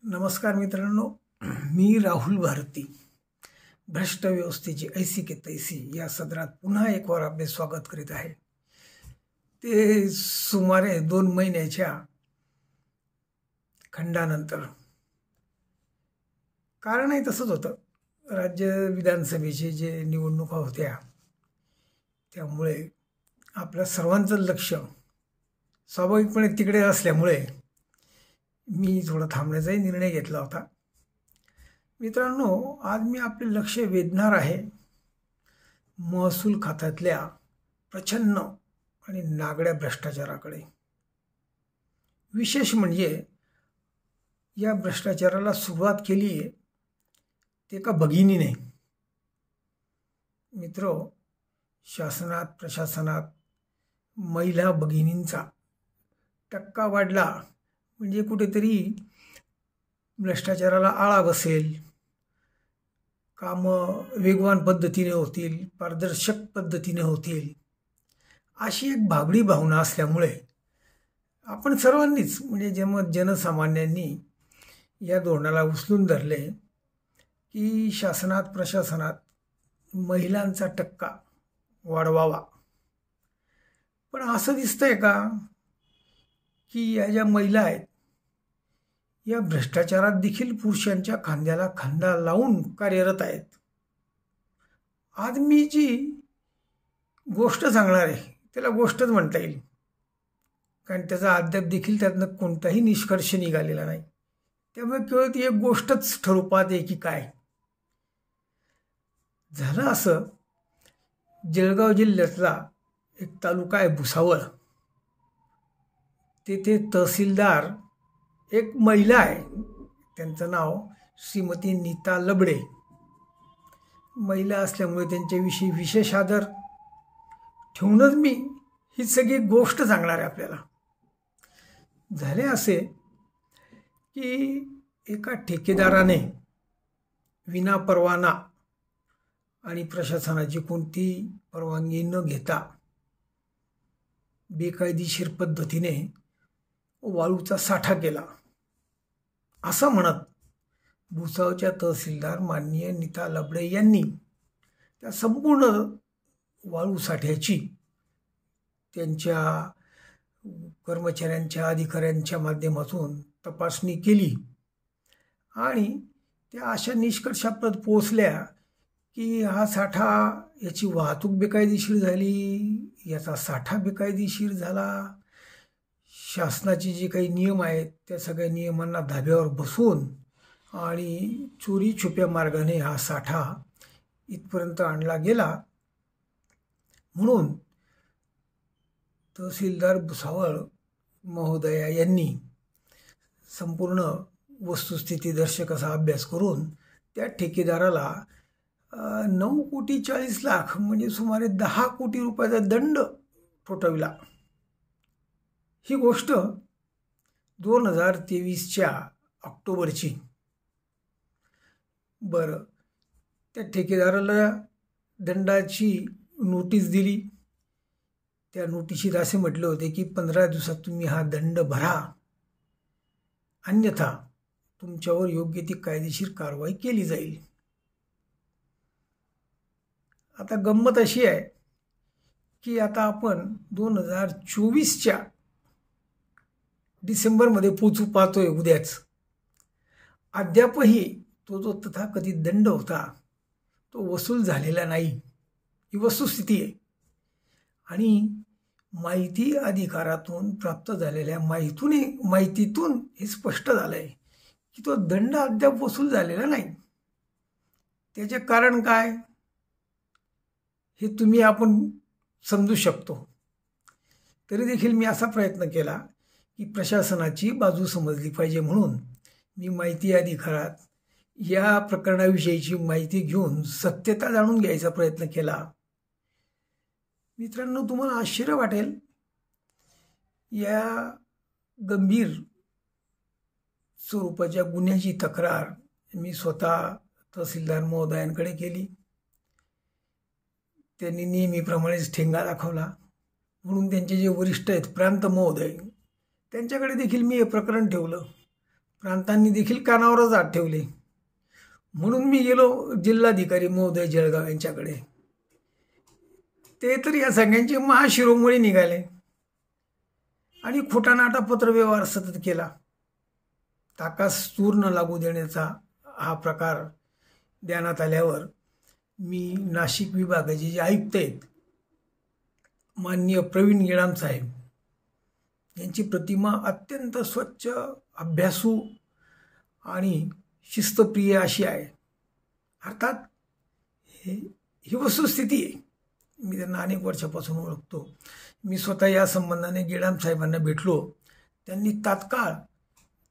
नमस्कार मित्रांनो, मी राहुल भारती भ्रष्ट व्यवस्थेची ऐसी के तैसी या सदरात पुन्हा एक वार आपले स्वागत करीत आहे। ते सुमारे 2 महिन्याच्या खंडानंतर कारणही तसंच होतं। राज्य विधानसभेचे जे निवडणुका होत्या त्यामुळे आपल्या सर्वांचं लक्ष स्वाभाविकपणे तिकडे असल्यामुळे मी थोडा थांबण्याचाही निर्णय घेतला होता। मित्रांनो, आज मी आपले लक्ष वेधणार आहे महसूल खात्यातल्या प्रचंड आणि नागड्या भ्रष्टाचाराकडे। विशेष म्हणजे या भ्रष्टाचाराला सुरुवात केली आहे ते एका भगिनीने। मित्रो, शासनात प्रशासनात महिला भगिनींचा टक्का वाढला म्हणजे कुठेतरी भ्रष्टाचाराला आळा बसेल, कामं वेगवान पद्धतीने होतील, पारदर्शक पद्धतीने होतील, अशी एक भाबडी भावना असल्यामुळे आपण सर्वांनीच म्हणजे जनसामान्यांनी या धोरणाला उचलून धरले की शासनात प्रशासनात महिलांचा टक्का वाढवावा। पण असं दिसतंय का की या ज्या महिला आहेत या भ्रष्टाचारात देखील पुरुषांच्या खांद्याला खांदा लावून कार्यरत आहेत। आज मी जी गोष्ट सांगणार आहे त्याला गोष्टच म्हणता येईल, कारण त्याचा अद्याप देखील त्यातनं कोणताही निष्कर्ष निघालेला नाही। त्यामुळे केवळ ती एक गोष्टच ठरू पाहते की काय झालं। असं जळगाव जिल्ह्यातला एक तालुका आहे भुसावळ, तेथे तहसीलदार एक महिला आहे, त्यांचं नाव श्रीमती नीता लबडे। महिला असल्यामुळे त्यांच्याविषयी विशेष आदर ठेवूनच मी ही सगळी गोष्ट सांगणार आहे आपल्याला। झाले असे की एका ठेकेदाराने विना परवाना आणि प्रशासनाची कोणती परवानगी न घेता बेकायदेशीर पद्धतीने वाळूचा साठा केला, असं म्हणत भुसावळच्या तहसीलदार माननीय नीता लबडे यांनी त्या संपूर्ण वाळू साठ्याची त्यांच्या कर्मचाऱ्यांच्या अधिकाऱ्यांच्या माध्यमातून तपासणी केली आणि त्या अशा निष्कर्षापर्यंत पोहोचल्या की हा साठा, याची वाहतूक बेकायदेशीर झाली, याचा साठा बेकायदेशीर झाला, शासनाचे जे काही नियम आहेत त्या सगळ्या नियमांना धाब्यावर बसवून आणि चोरी छुप्या मार्गाने हा साठा इथपर्यंत आणला गेला। म्हणून तहसीलदार भुसावळ महोदया यांनी संपूर्ण वस्तुस्थिती दर्शक असा अभ्यास करून त्या ठेकेदाराला 9,40,00,000 म्हणजे सुमारे 10 कोटी रुपयाचा दंड ठोठावला। ही गोष्ट 2023च्या ऑक्टोबरची। बरं, त्या ठेकेदाराला दंडाची नोटीस दिली। त्या नोटिशीत असे म्हटले होते की 15 दिवसात तुम्ही हा दंड भरा, अन्यथा तुमच्यावर योग्य ती कायदेशीर कारवाई केली जाईल। आता गंमत अशी आहे की आता आपण 2024च्या डिसेंबरमध्ये पोचू पाहतोय उद्याच। अद्यापही तो जो तथाकथित दंड होता तो वसूल झालेला नाही, ही वस्तुस्थिती आहे। आणि माहिती अधिकारातून प्राप्त झालेल्या माहितीतून हे स्पष्ट झालंय की तो दंड अद्याप वसूल झालेला नाही। त्याचे कारण काय हे तुम्ही आपण समजू शकतो। तरी देखील मी असा प्रयत्न केला की प्रशासनाची बाजू समजली पाहिजे, म्हणून मी माहिती अधिकारात या प्रकरणाविषयीची माहिती घेऊन सत्यता जाणून घ्यायचा प्रयत्न केला। मित्रांनो, तुम्हाला आश्चर्य वाटेल, या गंभीर स्वरूपाच्या गुन्ह्याची तक्रार मी स्वतः तहसीलदार महोदयांकडे केली। त्यांनी नेहमीप्रमाणेच ठेंगा दाखवला, म्हणून त्यांचे जे वरिष्ठ आहेत प्रांत महोदय त्यांच्याकडे देखील मी हे प्रकरण ठेवलं। प्रांतांनी देखील कानावरच हात ठेवले. म्हणून मी गेलो जिल्हाधिकारी महोदय जळगाव यांच्याकडे. ते तर या सगळ्यांचे महाशिरोमणी निघाले आणि खोटानाटा पत्रव्यवहार सतत केला. ताकास चूर न लागू देण्याचा हा प्रकार ध्यानात आल्यावर मी नाशिक विभागाचे जे आयुक्त आहेत माननीय प्रवीण गेडाम साहेब यांची प्रतिमा अत्यंत स्वच्छ, अभ्यासू आणि शिस्तप्रिय अशी आहे. अर्थात ही वस्तुस्थिती आहे. मी त्यांना अनेक वर्षापासून ओळखतो. मी स्वतः या संबंधाने गेडाम साहेबांना भेटलो. त्यांनी तात्काळ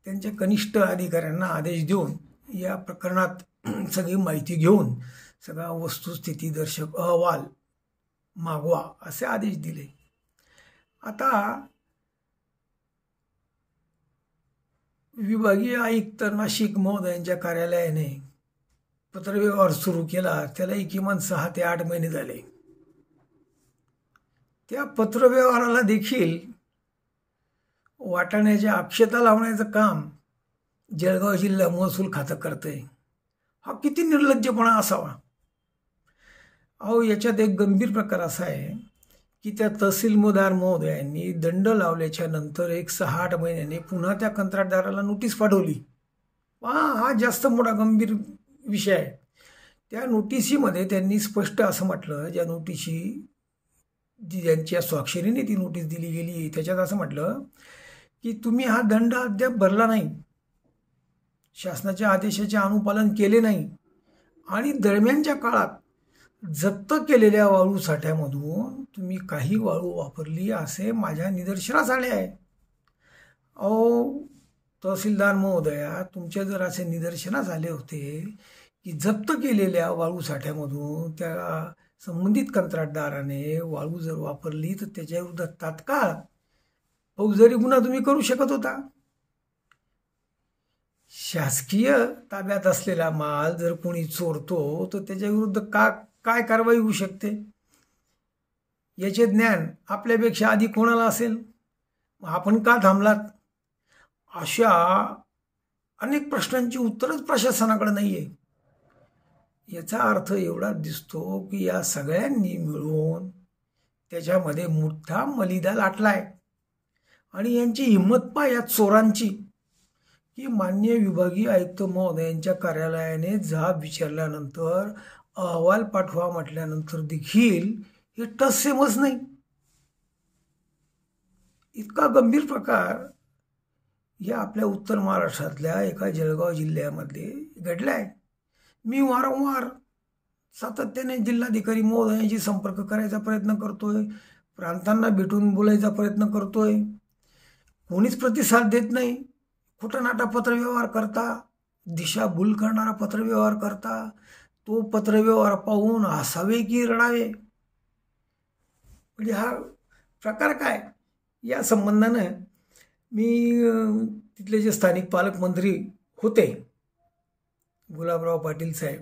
त्यांच्या कनिष्ठ अधिकाऱ्यांना आदेश देऊन या प्रकरणात सगळी माहिती घेऊन सगळा वस्तुस्थिती दर्शक अहवाल मागवा असे आदेश दिले. आता विभागीय आयुक्त नाशिक महोदयांच्या कार्यालयाने पत्रव्यवहार सुरू केला. त्यालाही किमान 6 ते 8 महिने झाले. त्या पत्रव्यवहाराला देखील वाटाण्याच्या अक्षता लावण्याचं काम जळगाव जिल्हा महसूल खातं करतंय. हा किती निर्लज्जपणा असावा. अहो, याच्यात एक गंभीर प्रकार असा आहे की त्या तहसीलदार महोदयांनी दंड लावल्याच्या नंतर 6-8 महिन्याने पुन्हा त्या कंत्राटदाराला नोटीस पाठवली. हा जास्त मोठा गंभीर विषय आहे. त्या नोटिसीमध्ये त्यांनी स्पष्ट असं म्हटलं, ज्या नोटिशी ज्यांच्या स्वाक्षरीने ती नोटीस दिली गेली त्याच्यात असं म्हटलं की तुम्ही हा दंड अद्याप भरला नाही, शासनाच्या आदेशाचे अनुपालन केले नाही आणि दरम्यानच्या काळात जप्त केलेल्या वाळू साठ्यामधून तुम्ही काही वाळू वापरली असे माझ्या निदर्शनास आले आहे. अहो तहसीलदार महोदया, तुमच्या जर असे निदर्शनास आले होते की जप्त केलेल्या वाळू साठ्यामधून त्या संबंधित कंत्राटदाराने वाळू जर वापरली तर त्याच्याविरुद्ध तात्काळ फौजदारी गुन्हा तुम्ही करू शकत होता. शासकीय ताब्यात असलेला माल जर कोणी चोरतो तर त्याच्याविरुद्ध काय कारवाई होऊ शकते याचे ज्ञान आपल्यापेक्षा आधी कोणाला असेल? आपण का थांबलात? अशा अनेक प्रश्नांची उत्तरच प्रशासनाकडे नाही आहे. याचा अर्थ एवढा दिसतो की या सगळ्यांनी मिळून त्याच्यामध्ये मोठा मलिदा लाटलाय आणि यांची हिंमत पहा या चोरांची की माननीय विभागीय आयुक्त महोदयांच्या कार्यालयाने जाब विचारल्यानंतर अहवाल पाठवा म्हटल्यानंतर देखील हे टससेमच नाही. इतका गंभीर प्रकार या आपल्या उत्तर महाराष्ट्रातल्या एका जळगाव जिल्ह्यामध्ये घडलाय. मी वारंवार सातत्याने जिल्हाधिकारी महोदयांशी संपर्क करायचा प्रयत्न करतोय, प्रांतांना भेटून बोलायचा प्रयत्न करतोय, कोणीच प्रतिसाद देत नाही. खोटानाटा पत्रव्यवहार करता, दिशाभूल करणारा पत्रव्यवहार करता. तो पत्रव्यवहार पाहून हसावे की रडावे, म्हणजे हा प्रकार काय? या संबंधानं मी तिथले जे स्थानिक पालकमंत्री होते गुलाबराव पाटील साहेब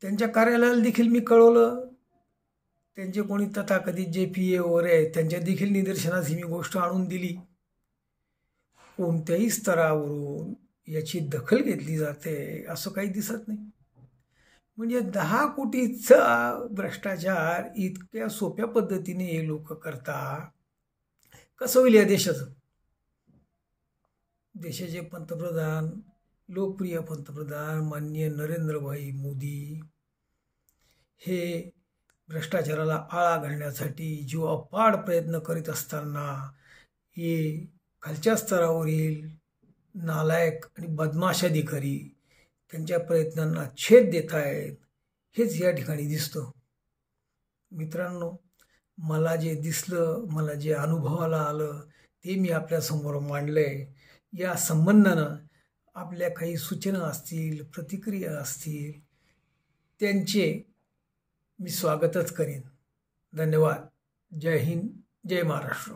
त्यांच्या कार्यालयाला देखील मी कळवलं. त्यांचे कोणी तथाकथित जे PA वगैरे आहेत त्यांच्या देखील निदर्शनास ही मी गोष्ट आणून दिली. कोणत्याही स्तरावरून याची दखल घेतली जाते असं काही दिसत नाही. म्हणजे 10 कोटीचा भ्रष्टाचार इतक्या सोप्या पद्धतीने हे लोक करता. कसं होईल या देशाचं? देशाचे पंतप्रधान, लोकप्रिय पंतप्रधान माननीय नरेंद्रभाई मोदी हे भ्रष्टाचाराला आळा घालण्यासाठी जीवापाड प्रयत्न करीत असताना हे खालच्या स्तरावरील नालायक आणि बदमाश अधिकारी त्यांच्या प्रयत्नांना छेद देत आहेत हेच या ठिकाणी दिसतं. मित्रांनो, मला जे दिसलं, मला जे अनुभवाला आलं ते मी आपल्यासमोर मांडलंय. या संबंधानं आपल्या काही सूचना असतील, प्रतिक्रिया असतील, त्यांचे मी स्वागतच करेन. धन्यवाद. जय हिंद, जय महाराष्ट्र.